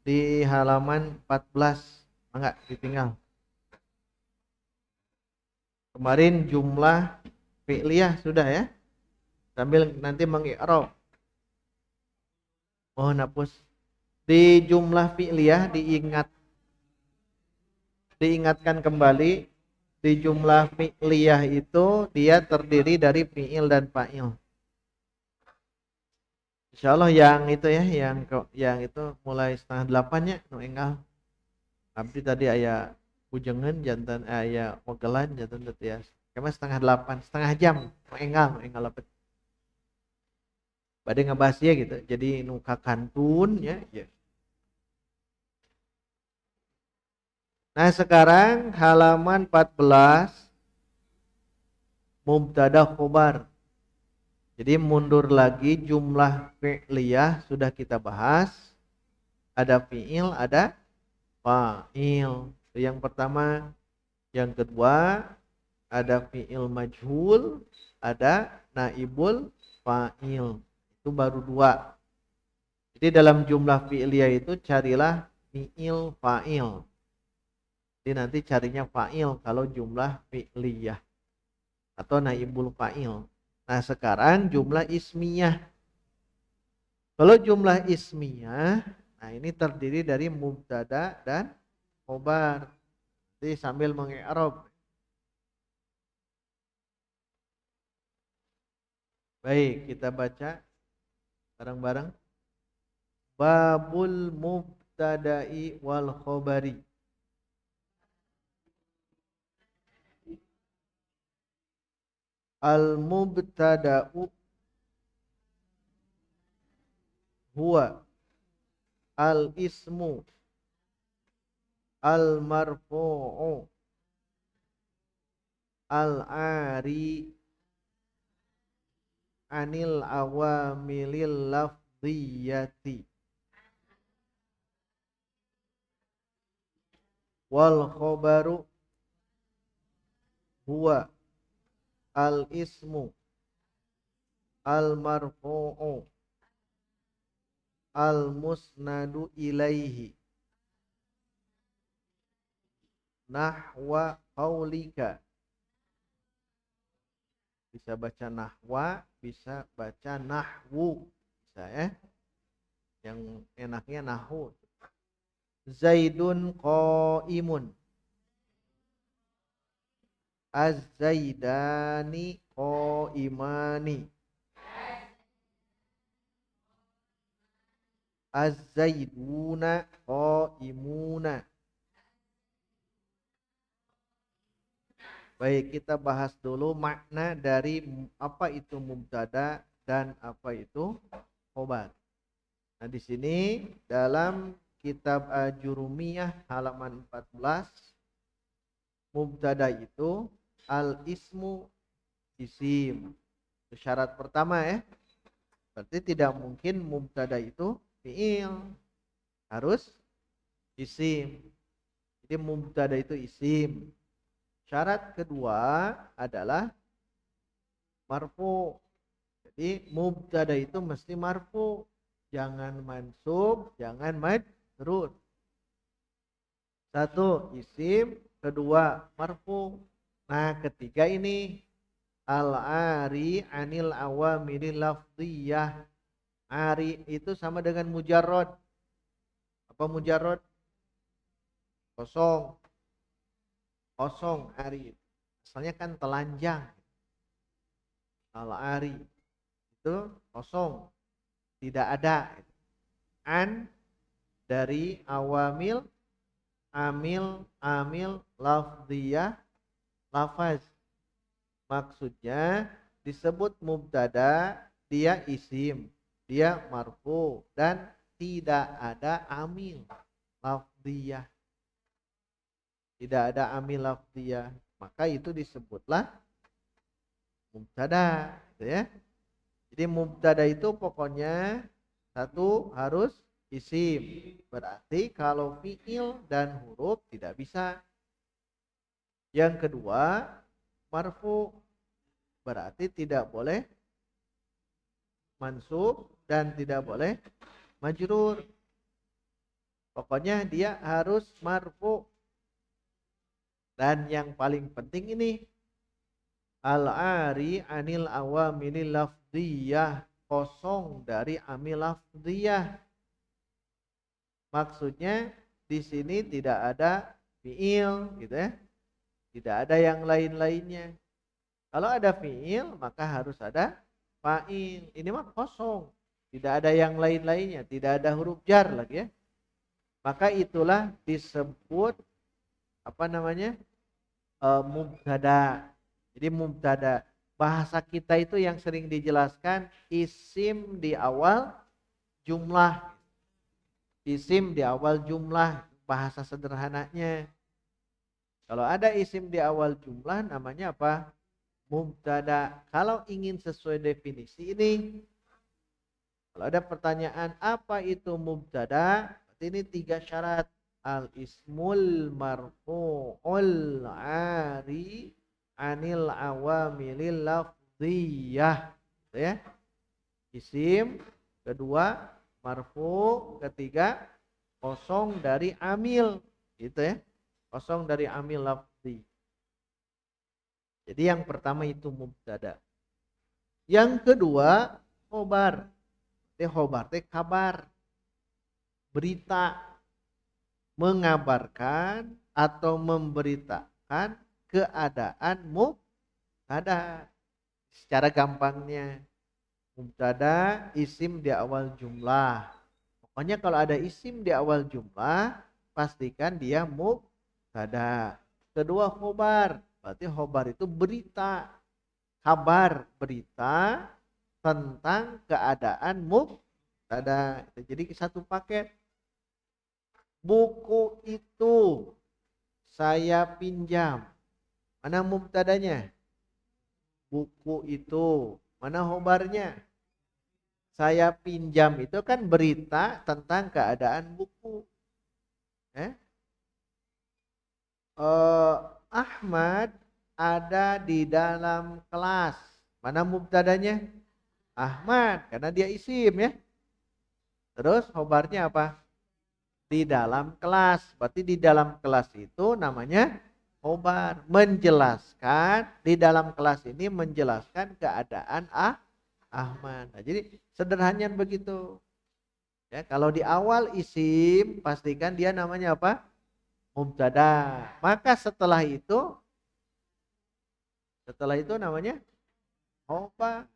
di halaman 14. Enggak, ditinggal. Kemarin jumlah fi'liyah sudah ya. Sambil nanti mengi'rab. Mohon hapus. Di jumlah fi'liyah diingatkan kembali, di jumlah fi'liyah itu dia terdiri dari fi'il dan fa'il. Insyaallah yang itu ya, yang itu mulai 7:30 ya, nu enggal. Abdi tadi aya bujengan jantan aya mogelan jantan teh tias. Kema 7:30, setengah jam, nu enggal lepet. Bade ngebahas ya gitu. Jadi nu kakantun ya, ya. Nah, sekarang halaman 14 mubtada khobar. Jadi mundur lagi jumlah fi'liyah sudah kita bahas. Ada fi'il, ada fa'il. Itu yang pertama. Yang kedua, ada fi'il majhul, ada naibul fa'il. Itu baru dua. Jadi dalam jumlah fi'liyah itu carilah fi'il fa'il. Jadi nanti carinya fa'il kalau jumlah fi'liyah atau naibul fa'il. Nah, sekarang jumlah ismiyah. Kalau jumlah ismiyah, nah ini terdiri dari mubtada dan khobar. Jadi sambil mengi'rab. Baik, kita baca bareng-bareng. Babul mubtada'i wal khobari. Al mubtada'u huwa al ismu al marfu'u al ari anil awamilil lafdhiyati wal khobaru huwa al ismu al marfu'u al musnadu ilaihi nahwa qaulika. Bisa baca nahwa, bisa baca nahwu, bisa ya. Yang enaknya nahwu. Zaidun qaimun. Az-zaidani qaimani. Az-zaiduna qaimuna. Baik, kita bahas dulu makna dari apa itu mubtada dan apa itu khobar. Nah, di sini dalam kitab Ajurumiyah halaman 14, mubtada itu al ismu isim. Itu syarat pertama ya. Berarti tidak mungkin mubtada itu fi'il. Harus isim. Jadi mubtada itu isim. Syarat kedua adalah marfu. Jadi mubtada itu mesti marfu. Jangan mansub, jangan majrur. Satu isim, kedua marfu. Nah, ketiga ini al-ari anil awamilil lafdhiyah. Ari itu sama dengan mujarrad. Apa mujarrad? Kosong. Kosong ari. Asalnya kan telanjang. Al-ari itu kosong. Tidak ada. An dari awamil, amil, lafdhiyah, lafaz. Maksudnya disebut mubtada, dia isim, dia marfu dan tidak ada amil lafdhiyah. Tidak ada amil lafdhiyah, maka itu disebutlah mubtada, gitu ya. Jadi mubtada itu pokoknya satu harus isim. Berarti kalau fiil dan huruf tidak bisa. Yang kedua marfu, berarti tidak boleh mansub dan tidak boleh majrur. Pokoknya dia harus marfu. Dan yang paling penting ini al-ari anil awamilil lafdiyah, kosong dari amil lafdiyah. Maksudnya di sini tidak ada fiil gitu ya. Tidak ada yang lain-lainnya. Kalau ada fiil maka harus ada fa'il. Ini mah kosong. Tidak ada yang lain-lainnya, tidak ada huruf jar lagi ya. Maka itulah disebut apa namanya? Mubtada. Jadi mubtada, bahasa kita itu yang sering dijelaskan isim di awal jumlah. Isim di awal jumlah, bahasa sederhananya. Kalau ada isim di awal jumlah namanya apa? Mubtada. Kalau ingin sesuai definisi ini, kalau ada pertanyaan apa itu mubtada, ini 3 syarat. Al ismul marfu'ul ari anil awamilil lafdhiyah. Gitu ya. Isim, kedua marfu, ketiga kosong dari amil. Gitu ya. Kosong dari amil lafzi. Jadi yang pertama itu mubtada. Yang kedua khobar. Khobar kabar. Berita, mengabarkan atau memberitakan keadaan mubtada. Secara gampangnya mubtada isim di awal jumlah. Pokoknya kalau ada isim di awal jumlah pastikan dia mubtada. Kedua khobar, berarti khobar itu berita, kabar, berita tentang keadaan mubtada. Jadi satu paket. Buku itu saya pinjam. Mana mubtadanya? Buku itu. Mana khobarnya? Saya pinjam itu kan berita tentang keadaan buku. Eh? Ahmad ada di dalam kelas. Mana mubtadanya? Ahmad, karena dia isim ya. Terus khobarnya apa? Di dalam kelas. Berarti di dalam kelas itu namanya khobar. Menjelaskan, di dalam kelas ini menjelaskan keadaan Ahmad. Nah, jadi sederhananya begitu. Ya, kalau di awal isim pastikan dia namanya apa? Mubtada. Maka setelah itu namanya khobar.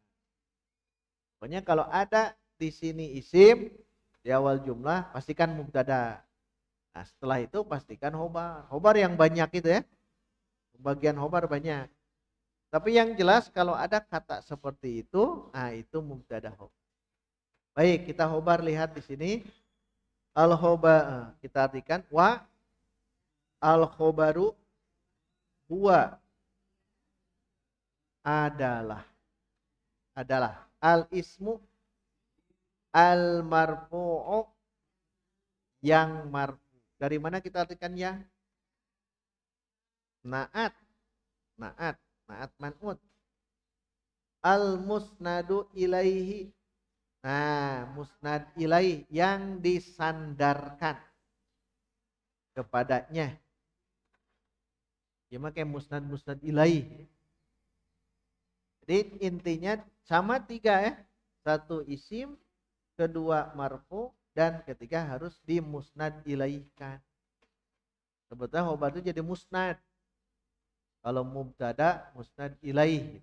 Pokoknya kalau ada di sini isim di awal jumlah pastikan mubtada. Nah, setelah itu pastikan khobar. Khobar yang banyak itu ya. Bagian khobar banyak. Tapi yang jelas kalau ada kata seperti itu, nah itu mubtada khobar. Baik, kita khobar lihat di sini. Al khobar kita artikan wa al khobaru huwa adalah al ismu al marfu'u yang marfu. Dari mana kita artikan ya? Naat, naat man'ut. Al musnadu ilaihi. Nah, musnad ilaih yang disandarkan kepadanya. Ya makanya musnad ilaih. Jadi intinya sama 3 ya. 1 isim, kedua marfu, dan ketiga harus dimusnad ilaihkan. Sebetulnya khobar itu jadi musnad. Kalau mubtada musnad ilaih.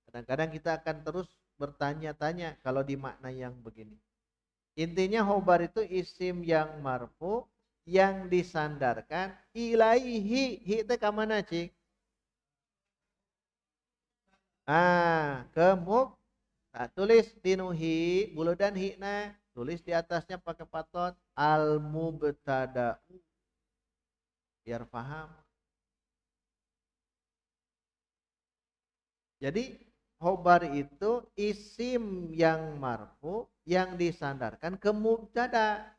Kadang-kadang kita akan terus bertanya-tanya kalau di makna yang begini. Intinya khobar itu isim yang marfu yang disandarkan ilaihi. Hi itu ke mana, Cik? Ke nah, tulis dinuhi bulu dan hina, tulis di atasnya pakai patot al mubtada biar paham. Jadi khobar itu isim yang marfu yang disandarkan ke mubtada.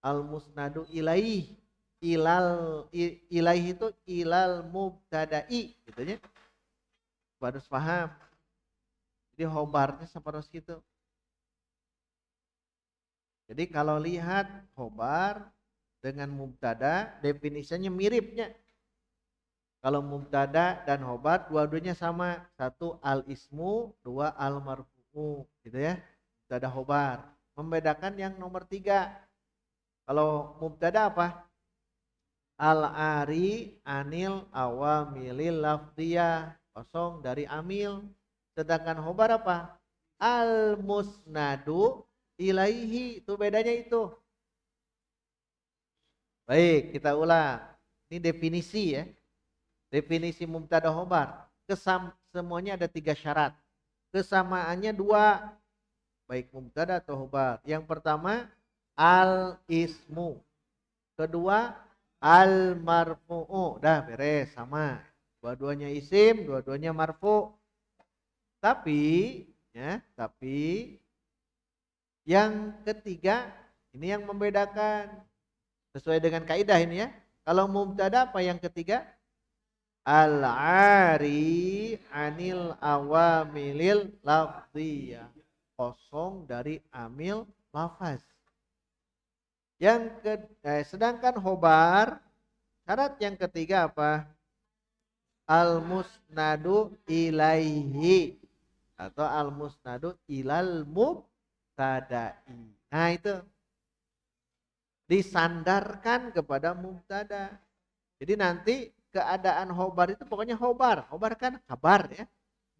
Al musnadu ilaih, ilaih itu ilal mubtada'i gitu ya. Harus paham. Jadi khobarnya seperti itu. Jadi kalau lihat khobar dengan mubtada definisinya miripnya. Kalau mubtada dan khobar dua-duanya sama. Satu al ismu, dua al marfu'u, gitu ya. Mubtada khobar. Membedakan yang nomor 3. Kalau mubtada apa? Al-ari anil awamilil lafdiyah, kosong dari amil. Sedangkan khobar apa? Al-musnadu ilaihi, itu bedanya itu. Baik, kita ulang. Ini definisi ya. Definisi mubtada khobar. Semuanya ada 3 syarat. Kesamaannya 2, baik mubtada atau khobar. Yang pertama al-ismu. Kedua al-marfu'u. Dah beres, sama. Dua-duanya isim, dua-duanya marfu'. Tapi yang ketiga ini yang membedakan sesuai dengan kaidah ini ya. Kalau mubtada apa yang ketiga? Al-ari anil awamilil lafdiyah. Kosong dari amil lafaz. Sedangkan khobar syarat yang ketiga apa? Al-musnadu ilaihi atau al-musnadu ilal mubtada'i. Nah, itu disandarkan kepada mubtada. Jadi nanti keadaan khobar itu pokoknya khobar. Khobar kan kabar ya.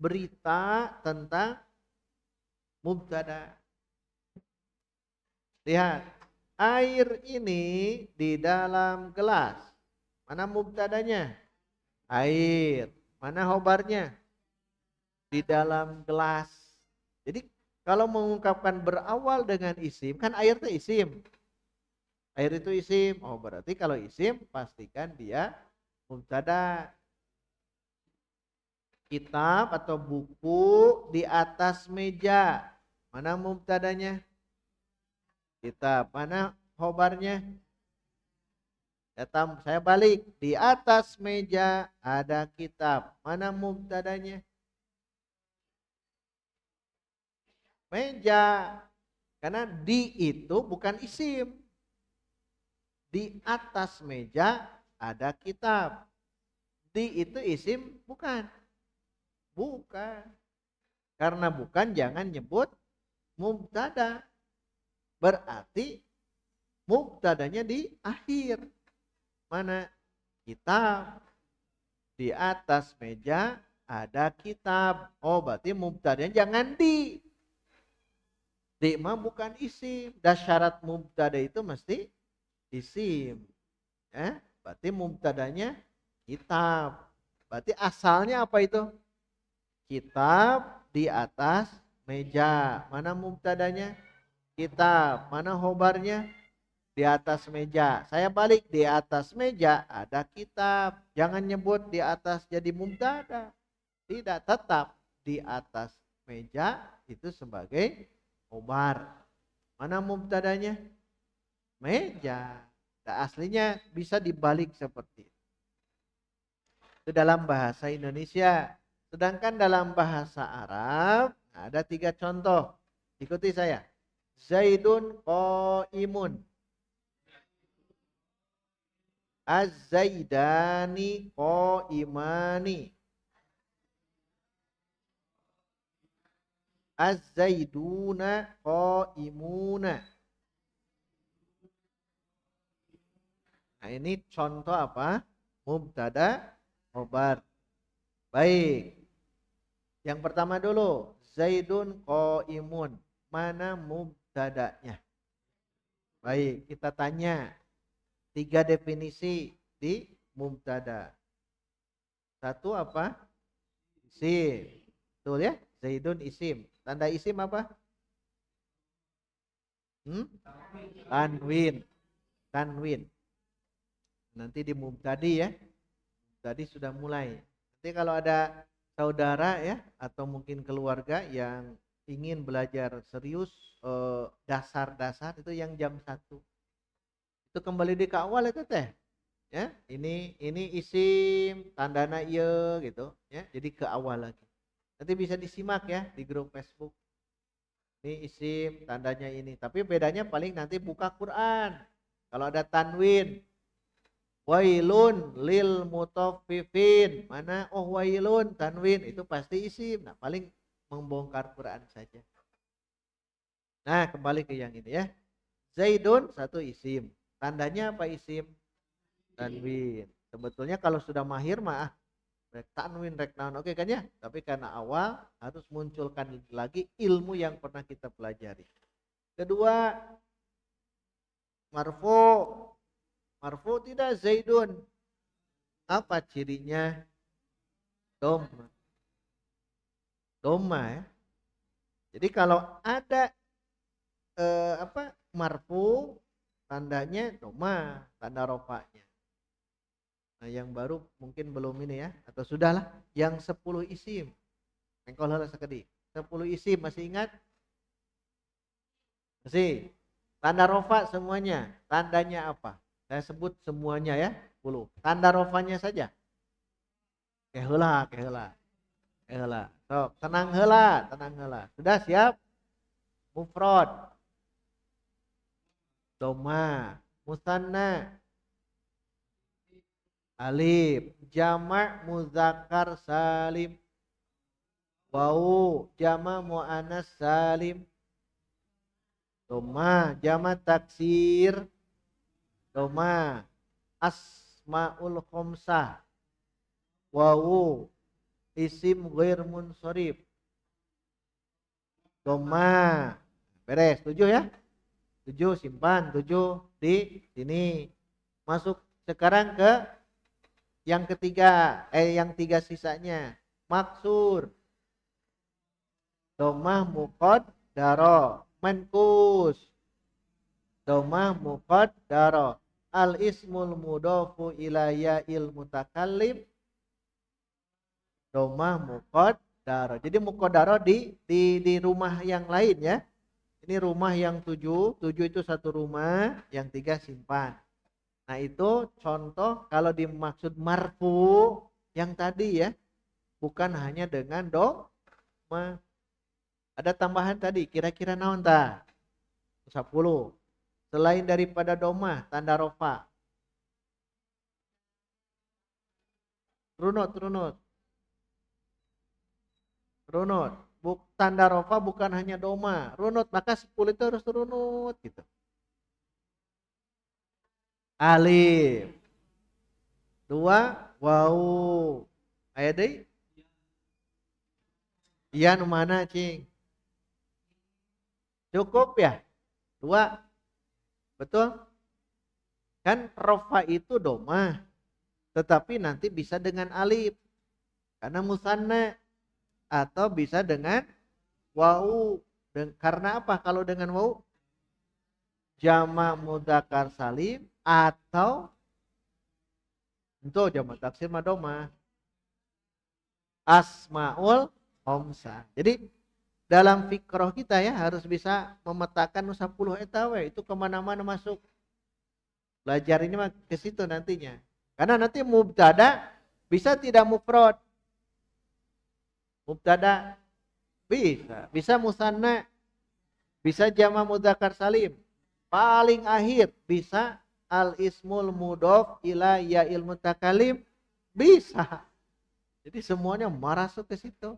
Berita tentang mubtada. Lihat, air ini di dalam gelas. Mana mubtadanya? Air. Mana khobarnya? Di dalam gelas. Jadi kalau mengungkapkan berawal dengan isim, kan air itu isim. Air itu isim. Oh, berarti kalau isim pastikan dia mubtada. Kitab atau buku di atas meja. Mana mubtadanya? Kitab. Mana khobarnya? Saya balik. Di atas meja ada kitab. Mana mubtadanya? Meja. Karena di itu bukan isim. Di atas meja ada kitab. Di itu isim bukan. Bukan. Karena bukan jangan nyebut mubtada. Berarti mubtadanya di akhir. Mana? Kitab. Di atas meja ada kitab. Oh, berarti mubtadanya jangan di. Di mah bukan isim. Dan syarat mubtada itu mesti isim. Berarti mubtadanya kitab. Berarti asalnya apa itu? Kitab di atas meja. Mana mubtadanya? Kitab. Mana khobarnya? Di atas meja. Saya balik, di atas meja ada kitab. Jangan nyebut di atas jadi mubtada. Tidak, tetap di atas meja itu sebagai khobar. Mana mubtadanya? Meja. Nah, aslinya bisa dibalik seperti itu. Itu dalam bahasa Indonesia. Sedangkan dalam bahasa Arab ada 3 contoh. Ikuti saya. Zaidun qaimun. Az-zaidani qaimani. Az-zaiduna qaimuna. Nah, ini contoh apa? Mubtada khobar. Baik. Yang pertama dulu, Zaidun qaimun. Mana mubtadanya? Baik, kita tanya 3 definisi di mubtada. Satu apa? Isim. Betul ya? Zaidun isim. Tanda isim apa? Tanwin. Tanwin. Nanti di mubtadi ya. Tadi sudah mulai. Nanti kalau ada saudara ya atau mungkin keluarga yang ingin belajar serius dasar-dasar itu yang jam 1. Itu kembali di awal itu teh. Ya, ini isim, tandana ieu gitu ya. Jadi ke awal lagi. Nanti bisa disimak ya di grup Facebook. Ini isim, tandanya ini. Tapi bedanya paling nanti buka Quran. Kalau ada tanwin, wailun lil mutaffifin. Mana? Oh wailun, tanwin. Itu pasti isim. Nah paling membongkar Quran saja. Nah kembali ke yang ini ya. Zaidun satu isim. Tandanya apa isim? Tanwin. Sebetulnya kalau sudah mahir mah rek tanwin rek naon oke kan ya, tapi karena awal harus munculkan lagi ilmu yang pernah kita pelajari. Kedua, marfu. Marfu tidak Zaidun, apa cirinya? Doma. Doma ya. Jadi kalau ada marfu, tandanya doma, tanda rofanya. Nah yang baru mungkin belum ini ya, atau sudahlah yang 10 isim. Engkol heula sakedi. 10 isim masih ingat? Masih. Tanda rofa semuanya. Tandanya apa? Saya sebut semuanya ya. 10. Tanda rofanya saja. Keheula, keheula. Keheula. Sok, tenang heula, tenang heula. Sudah siap? Mufrad. Doma. Musanna. Alif. Jamak muzakkar salim. Wau. Jamak muannas salim. Doma. Jamak taksir. Doma. Asmaul khomsah. Wawu. Isim ghair munsharif. Doma. Beres. 7 ya? 7 simpan. 7 di sini. Masuk sekarang ke yang ketiga. Yang 3 sisanya. Maksur. Domah muqaddaro. Mankus. Domah muqaddaro. Al ismul mudofu ilaya il mutakallim. Domah muqaddaro. Jadi muqaddaro di rumah yang lain ya. Ini rumah yang 7. 7 itu satu rumah. Yang 3 simpan. Nah itu contoh kalau dimaksud marfu yang tadi ya. Bukan hanya dengan doma. Ada tambahan tadi. Kira-kira naon ta? 10. Selain daripada doma. Tanda rofa. Runut, runut. Runut. Tanda rofa bukan hanya doma. Runut. Maka 10 itu harus runut gitu. Alif. 2. Wau. Ayo deh. Iya nu mana cing? Cukup ya? 2. Betul? Kan rofa itu doma. Tetapi nanti bisa dengan alif. Karena musanna. Atau bisa dengan wau. Karena apa kalau dengan wau? Jama mudzakkar salim. Atau untuk jama taksir madoma. Asmaul khomsah. Jadi dalam fikroh kita ya harus bisa memetakan 10 etawe. Itu kemana-mana masuk. Belajar ini mah ke situ nantinya. Karena nanti mubtada bisa tidak mufrad. Mubtada bisa. Bisa musanna. Bisa jama mudzakkar salim. Paling akhir bisa al ismul mudhof ila ya'il mutakalim. Bisa. Jadi semuanya masuk ke situ.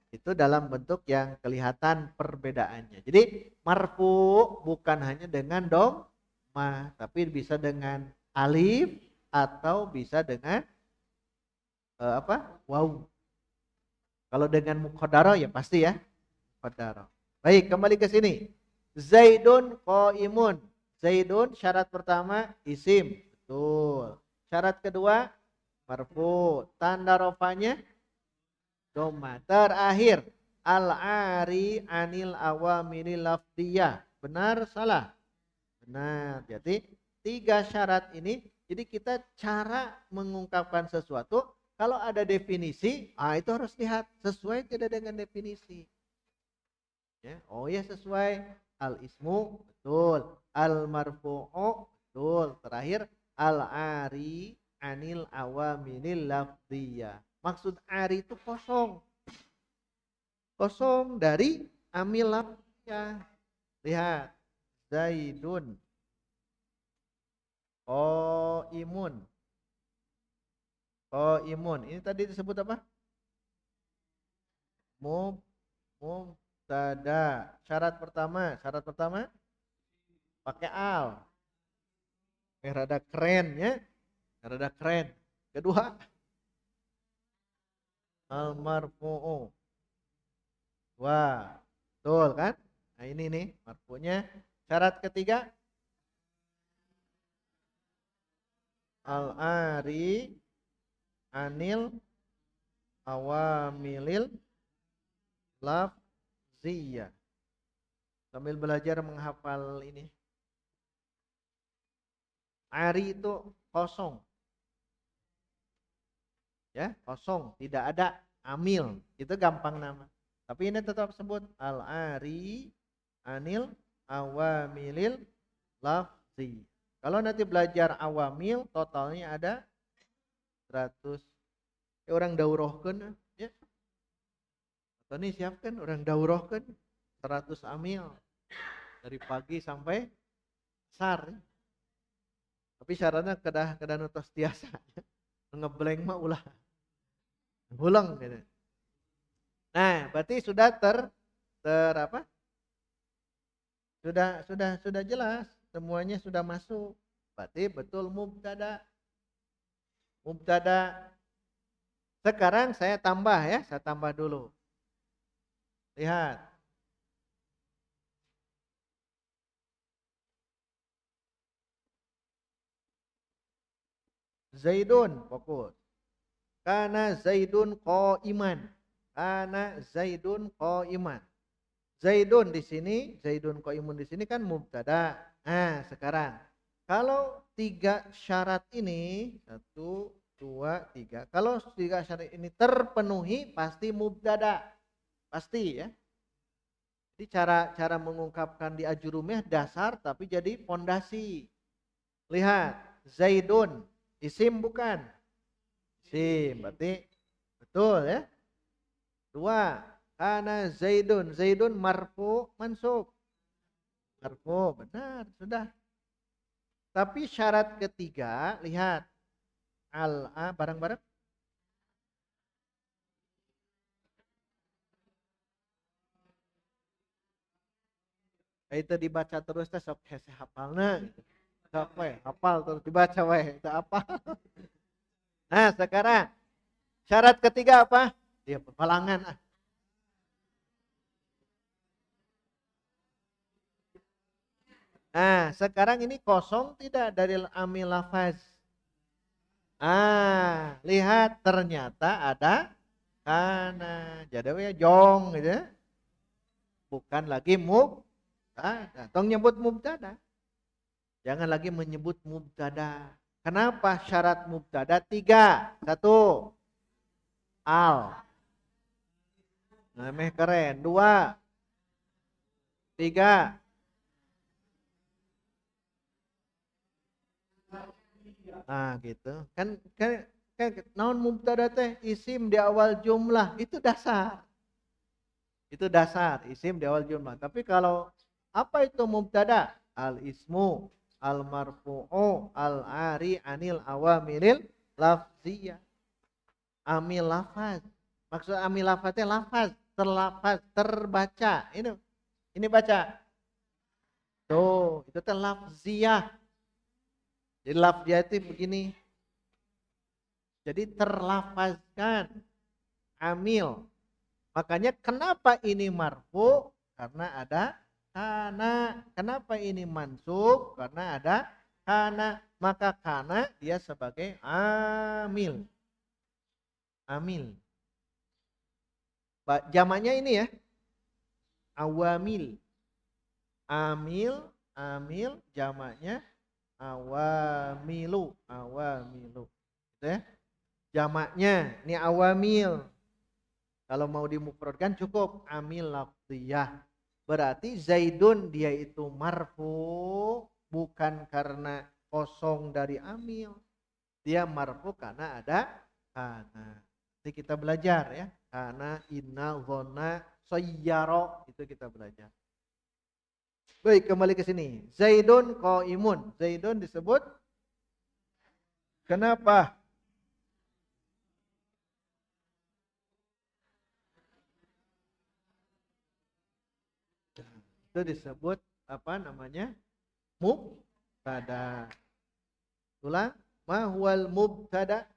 Itu dalam bentuk yang kelihatan perbedaannya. Jadi marfu bukan hanya dengan doma, tapi bisa dengan alif atau bisa dengan waw. Kalau dengan muqaddaro ya pasti ya muqaddaro. Baik, kembali ke sini. Zaidun qaimun. Zaidun syarat pertama isim, betul. Syarat kedua marfu, tanda rofanya doma. Terakhir al-ari anil awamiri lafdiyah. Benar salah? Benar. Jadi 3 syarat ini. Jadi kita cara mengungkapkan sesuatu. Kalau ada definisi, itu harus lihat sesuai tidak dengan definisi. Ya, oh ya sesuai. Al ismu betul. Al marfu'u betul. Terakhir al-ari anil awamiri lafdiyah. Maksud ari itu kosong. Kosong dari amil lafziyah. Lihat, Zaidun qaimun. Qaimun. Ini tadi disebut apa? Mubtada. Syarat pertama pakai al. Rada keren ya. Rada keren. Kedua, al marfu'u. Wah, betul kan? Nah ini nih marfu'nya. Syarat ketiga, al ari anil awamilil lafziyah. Sambil belajar menghafal ini. Ari itu kosong. Ya, kosong, tidak ada amil. Itu gampang nama. Tapi ini tetap sebut al-ari anil awamilil lafzi. Kalau nanti belajar awamil totalnya ada 100. Orang daurahkeun ya. Atau nih siapkan orang daurahkeun 100 amil dari pagi sampai asar. Tapi syaratnya kedah nutos tiasa. Ngeblank mah ulah. Ulang gitu. Nah, berarti sudah ter apa? Sudah jelas, semuanya sudah masuk. Berarti betul mubtada. Mubtada. Sekarang saya tambah ya, saya tambah dulu. Lihat. Zaidun, fokus. Kana Zaidun qaiman. Kana Zaidun qaiman. Zaidun di sini, Zaidun qaimun di sini kan mubtada. Nah, sekarang kalau 3 syarat ini, 1 2 3. Kalau 3 syarat ini terpenuhi pasti mubtada. Pasti ya. Jadi cara mengungkapkan di ajurumiyah dasar tapi jadi pondasi. Lihat, Zaidun isim bukan? Isim, berarti betul ya. 2, kana Zaidun marfu mansub. Marfu, benar, sudah. Tapi syarat ketiga, lihat. Bareng-bareng. Itu dibaca terus teh sok hese hafalna gitu. Sok we, hafal terus dibaca we, itu apa? Nah, sekarang syarat ketiga apa? Dia pelangan. Nah, sekarang ini kosong tidak dari amil lafaz? Lihat ternyata ada kana. Jadi ya jong gitu ya. Bukan lagi mubtada. Tong nyebut mubtada. Jangan lagi menyebut mubtada. Kenapa syarat mubtada 3? 1, al. Nah, keren. 2, 3. Nah, gitu. Kan naon mubtada teh isim di awal jumlah itu dasar. Itu dasar, isim di awal jumlah. Tapi kalau apa itu mubtada? Al ismu, al marfu'u, al ari anil awamilil lafziyah. Amil lafaz. Maksud amil lafaznya lafaz, terlafaz, terbaca. Ini baca. Tuh, itu teh lafziyah. Jadi lafziyah itu begini. Jadi terlafazkan amil. Makanya kenapa ini marfu? Karena ada kana. Kenapa ini mansub? Karena ada kana. Maka kana dia sebagai amil. Amil. Jamaknya ini ya. Awamil. Amil jamaknya awamilu. Gitu ya. Jamaknya ini awamil. Kalau mau dimufradkan cukup amil lafziyah. Berarti Zaidun dia itu marfu bukan karena kosong dari amil. Dia marfu karena ada kana. Jadi kita belajar ya. Karena inna zona Sayyaro itu kita belajar. Baik, kembali ke sini. Zaidun qaimun. Zaidun disebut kenapa? Itu disebut apa namanya? Mubtada. Ulang. Ma huwal mubtada?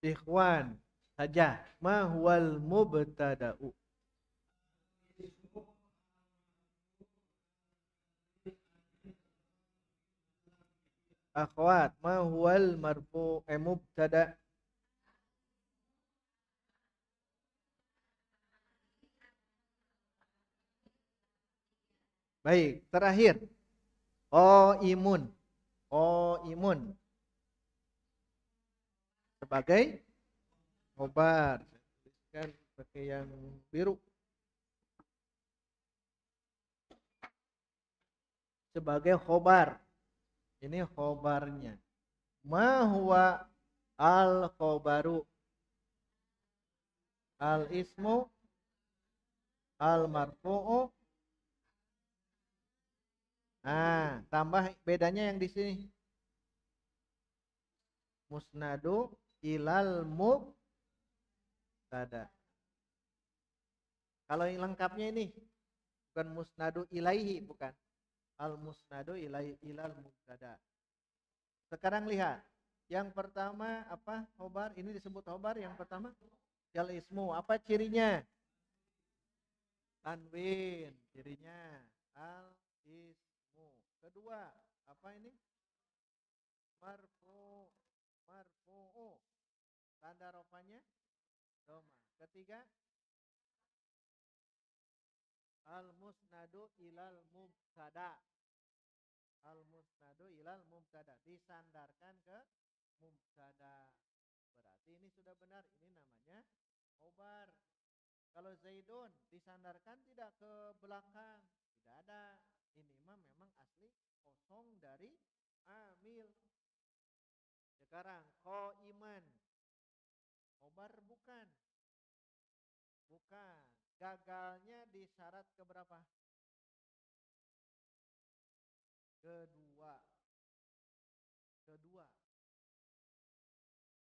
Ikhwan saja. Ma huwal mubtada'u? Akhwat, ma huwal mubtada? Baik, terakhir. Imun. Imun sebagai khobar. Tuliskan pakai yang biru. Sebagai khobar. Ini khobarnya. Ma huwa al khobaru? Al ismu al marfu'u. Nah, tambah bedanya yang di sini. Musnadu ilal mubtada. Kalau yang lengkapnya ini bukan musnadu ilaihi, bukan. Al musnadu ilal mubtada. Sekarang lihat. Yang pertama apa? Khobar. Ini disebut khobar. Yang pertama al ismu. Apa cirinya? Tanwin. Cirinya al ismu. Kedua, apa ini? Marfu'u. Tanda rofanya doma. Ketiga, al musnadu ilal mubtada. Al musnadu ilal mubtada, disandarkan ke mubtada. Berarti ini sudah benar. Ini namanya khobar. Kalau Zaidun disandarkan tidak ke belakang, tidak ada. Ini mah memang asli kosong dari amil. Sekarang iman, khobar bukan. Bukan. Gagalnya di syarat keberapa? Kedua.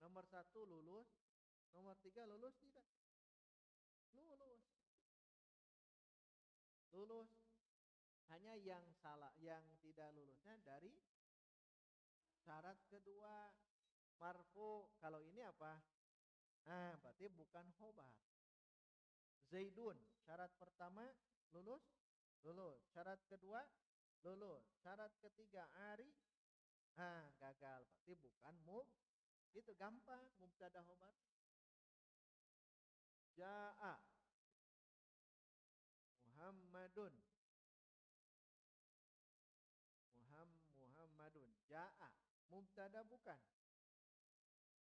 Nomor 1 lulus. Nomor 3 lulus tidak? Lulus. Hanya yang salah, yang tidak lulusnya dari syarat kedua. Marfu. Kalau ini apa? Nah, berarti bukan khobar. Zaidun, syarat pertama lulus. Syarat kedua lulus. Syarat ketiga Ari, gagal. Berarti bukan itu gampang mubtada khobar. Ja'a Muhammadun. Muhammadun. Ja'a mubtada bukan?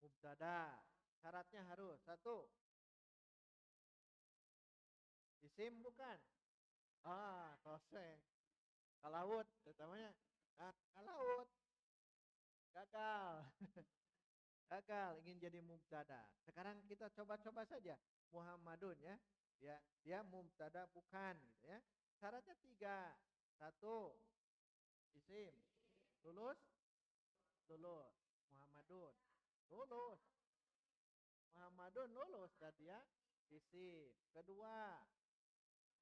Mubtada. Syaratnya harus satu, isim bukan? Koseng. Kalaut, utamanya. Kalaut. Gagal. Gagal ingin jadi mubtada. Sekarang kita coba-coba saja. Muhammadun ya. Dia mubtada bukan gitu ya. Syaratnya 3. 1, isim. Lulus. Muhammadun. Lulus. Muhammadun lulus tadi ya. Isim. Kedua,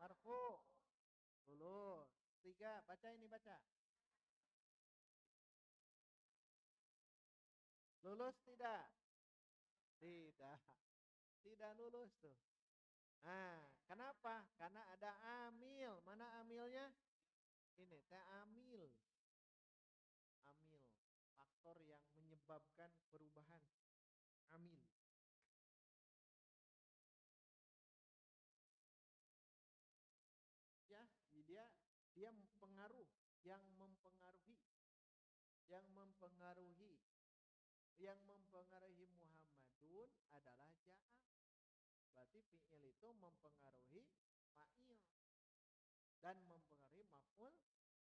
marfu. Lulus. 3, baca ini baca. Lulus tidak? Tidak. Tidak lulus tuh. Kenapa? Karena ada amil. Mana amilnya? Ini teh amil. Faktor yang menyebabkan perubahan. Amil. Ya, dia mempengaruhi, yang mempengaruhi Muhammadun adalah ja'a. Berarti fi'il itu mempengaruhi fa'il dan mempengaruhi maf'ul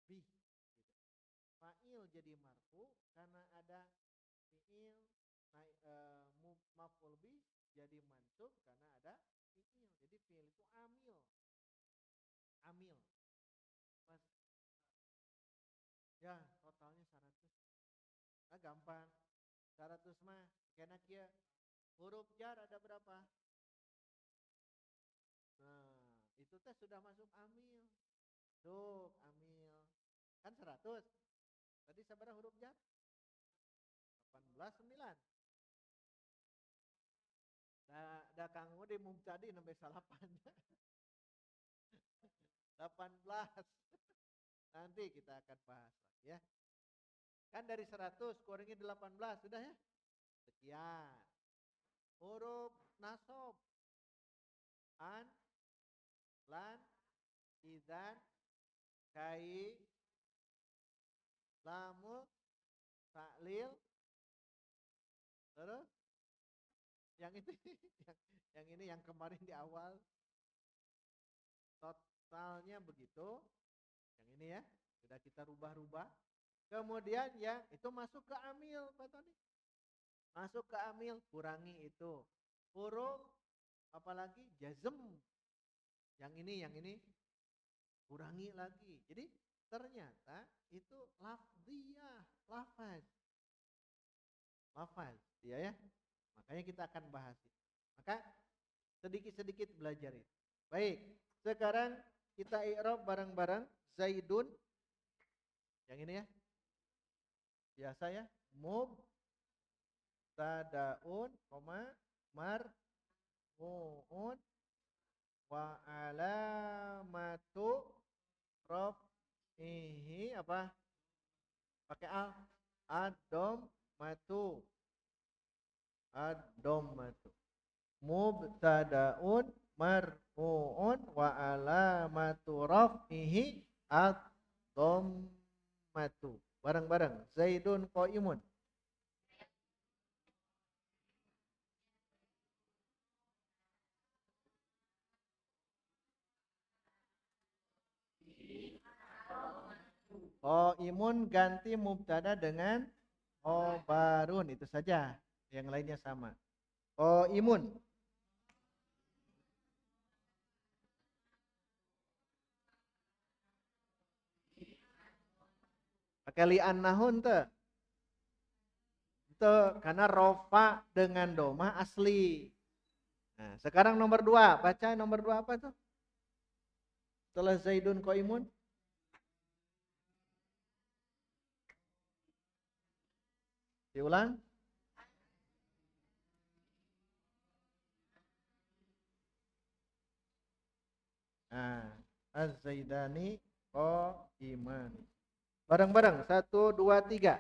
bih. Gitu. fa'il jadi marfu karena ada fi'il, maf'ul bih jadi mansub karena ada fi'il. Jadi fi'il itu amil. Amil. Pas ya totalnya 100. Nah, gampang. 100 mah kena kia huruf jar ada berapa? Nah, itu teh sudah masuk amil. Tuh, amil. Kan 100. Tadi seberapa huruf jar? 18 9. Da kanggo di mubtadi sampai salapannya. 18. Nanti kita akan bahas lagi ya. Kan dari 100 kurangi 18 sudah ya? Sekian. Huruf nasab. An, lan, idzan, kai, lamu, taklil, terus yang itu yang ini yang kemarin di awal totalnya begitu. Yang ini ya sudah kita rubah-rubah. Kemudian ya itu masuk ke amil, Pak Tony. Masuk ke amil, kurangi itu huruf apalagi jazm. Yang ini kurangi lagi. Jadi ternyata itu lafziyah, lafaz. Lafaz, ya. Makanya kita akan bahas itu. Maka sedikit-sedikit belajar itu. Baik, sekarang kita i'rab bareng-bareng. Zaidun. Yang ini ya. Biasa ya. Mubtadaun, marfu'un wa alamatu raf'ihi apa? Pakai al. Ad-dhammatu. Ad-dhammatu. Mubtadaun marfu'un wa alamatu raf'ihi ad-dhammatu. Bareng-bareng. Zaidun qaimun. Qaimun ganti mubtada dengan khobarun, itu saja. Yang lainnya sama. Qaimun. Pakai li'an nahun tuh. Itu karena rofa dengan doma asli. Nah, sekarang nomor 2. Baca nomor 2 apa tuh? Setelah Zaidun qaimun. Diulang. Nah, Az-Zaidani qaiman. Bareng-bareng 1 2 3.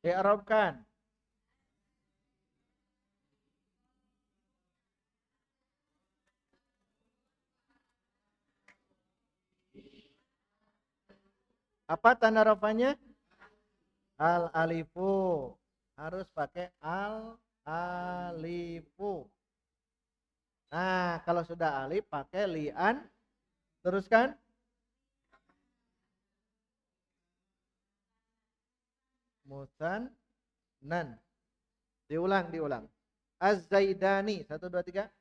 I'rabkan. Apa tanda rafanya? Al alifu. Harus pakai al alifu. Nah, kalau sudah alif pakai li'an. Teruskan. Musannan. Diulang. Az-Zaidani. 1 2 3.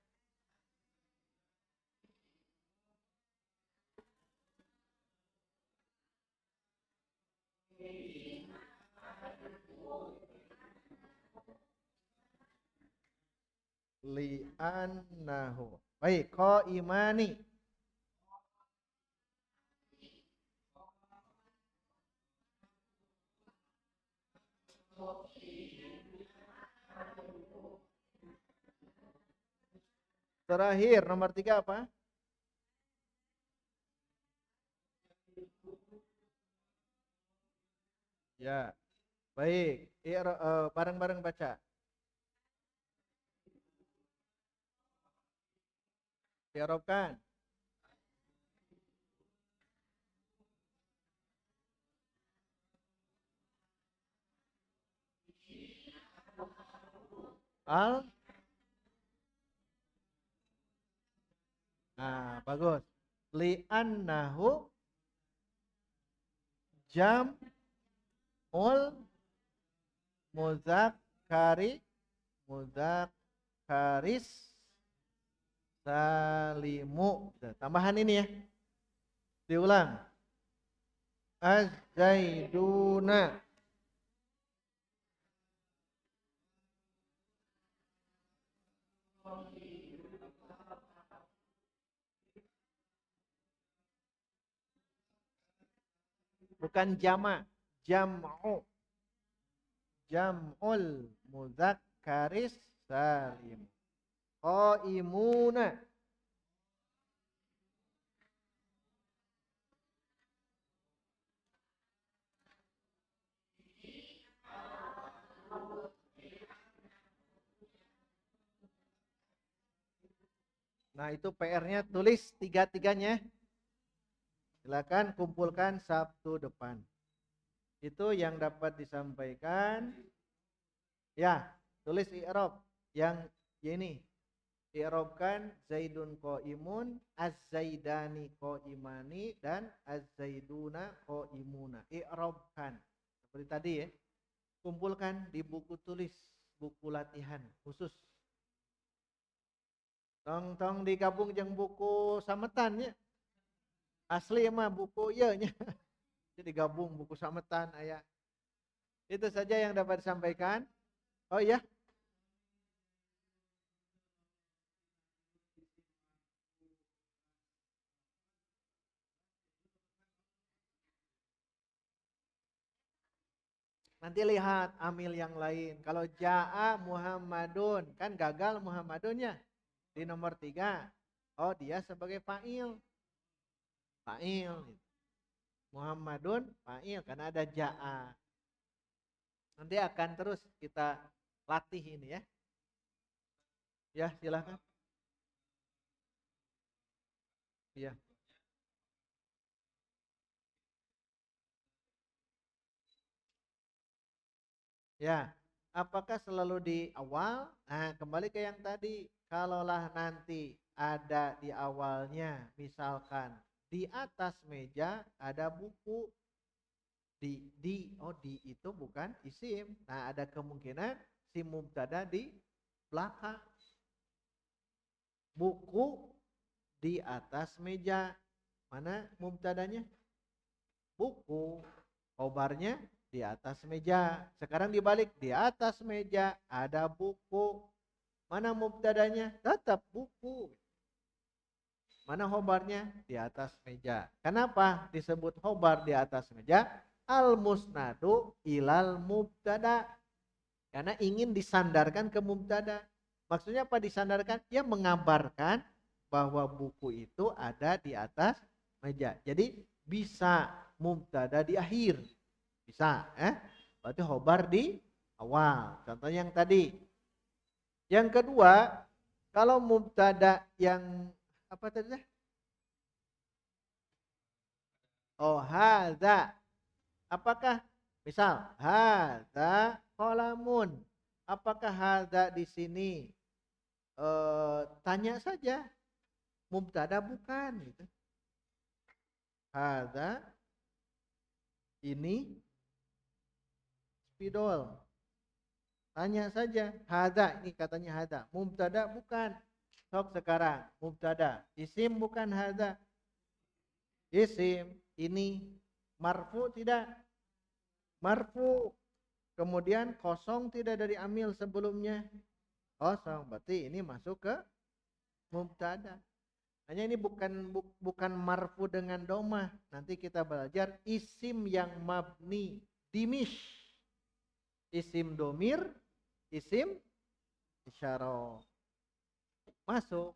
Li'annahu. Baik, qaimani. Terakhir nomor 3 apa? Ya. Baik, bareng-bareng baca. I'rabkan. Al. Nah, bagus. li'annahu jam'ul mudzakkari salimu. Tambahan ini ya. Diulang. Az-zaiduna. Bukan jama, jam'u. Jam'ul mudzakkaris salim. Qaimuna. Nah, itu PR-nya tulis tiga-tiganya. Silakan kumpulkan Sabtu depan. Itu yang dapat disampaikan. Ya, tulis i'rab yang ini. I'rabkan Zaidun qaimun, az-zaidani qaimani dan az-zaiduna qaimuna. I'rabkan. Seperti tadi ya. Kumpulkan di buku tulis, buku latihan khusus. Tong digabung jeung buku sametan ya. Asli mah buku ieu nya. Jadi gabung buku sametan aya. Itu saja yang dapat disampaikan. Oh iya. Nanti lihat amil yang lain. Kalau Ja'a Muhammadun, kan gagal Muhammadunnya di nomor 3. Oh, dia sebagai fa'il. Fa'il. Muhammadun fa'il karena ada Ja'a. Nanti akan terus kita latih ini ya. Ya, silakan. Ya. Ya, apakah selalu di awal? Nah, kembali ke yang tadi. Kalaulah nanti ada di awalnya, misalkan di atas meja ada buku. Di itu bukan isim. Nah, ada kemungkinan si mubtada di belakang. Buku di atas meja. Mana mubtadanya? Buku. Khobarnya di atas meja. Sekarang dibalik, di atas meja ada buku. Mana mubtadanya? Tetap buku. Mana khobarnya? Di atas meja. Kenapa disebut khobar di atas meja? Al musnadu ilal mubtada. Karena ingin disandarkan ke mubtada. Maksudnya apa disandarkan? Ya mengabarkan bahwa buku itu ada di atas meja. Jadi bisa mubtada di akhir. Bisa, berarti khobar di awal. Contohnya yang tadi. Yang kedua, kalau mubtada yang apa tadi? Oh, hadza. Apakah misal hadza qalamun. Apakah hadza di sini tanya saja. Mubtada bukan gitu. Hadza ini spidol. Tanya saja, hadza ini katanya hadza. Mubtada bukan. Sok sekarang mubtada. Isim bukan hadza. Isim ini marfu tidak? Marfu. Kemudian kosong tidak dari amil sebelumnya? Kosong. Berarti ini masuk ke mubtada. Hanya ini bukan marfu dengan domah. Nanti kita belajar isim yang mabni dimish. Isim domir, isim isyarah. Masuk.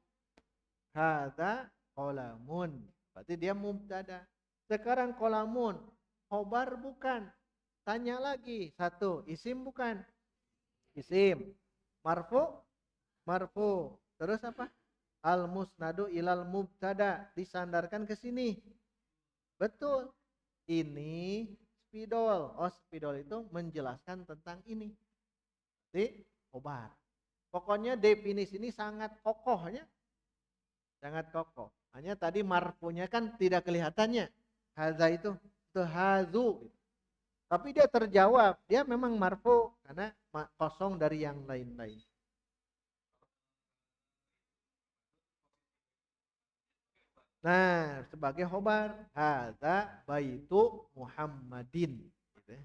Hadza qalamun. Berarti dia mubtada. Sekarang qalamun, khobar bukan. Tanya lagi. Satu, isim bukan? Isim. Marfu? Marfu. Terus apa? Al musnadu ilal mubtada. Disandarkan ke sini. Betul. Ini spidol. Oh, spidol itu menjelaskan tentang ini. Jadi, khobar. Pokoknya definisi ini sangat kokohnya. sangat kokoh. Hanya tadi marfunya kan tidak kelihatannya. Haza itu hazu. Tapi dia terjawab, dia memang marfu karena kosong dari yang lain-lain. Nah, sebagai khobar, hadza baitu Muhammadin. Gitu ya.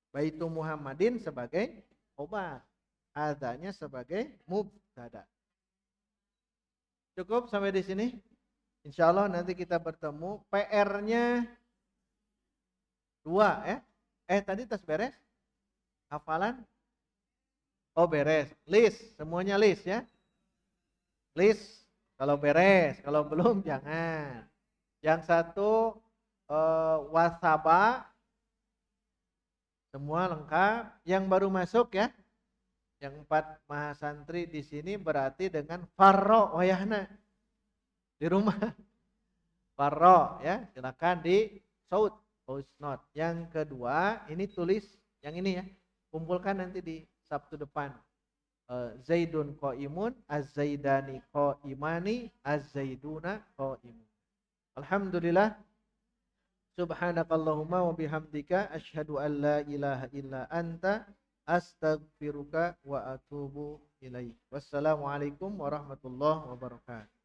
Baitu Muhammadin sebagai khobar, hadzanya sebagai mubtada. Cukup sampai di sini. Insya Allah nanti kita bertemu. PR-nya 2 ya. Tadi tes beres? Hafalan? Oh beres. List, semuanya list ya. List. Kalau beres, kalau belum jangan. Yang satu wasaba semua lengkap. Yang baru masuk ya. Yang 4 mahasantri di sini berarti dengan farro wayahna di rumah. Farro ya, silakan di saut voice note. Yang kedua ini tulis yang ini ya. Kumpulkan nanti di Sabtu depan. Zaidun qaimun, az-zaidani qaimani, az-zaiduna qaimun. Alhamdulillah. Subhanakallahumma wa bihamdika asyhadu an la ilaha illa anta astaghfiruka wa atubu ilaik. Wassalamualaikum warahmatullahi wabarakatuh.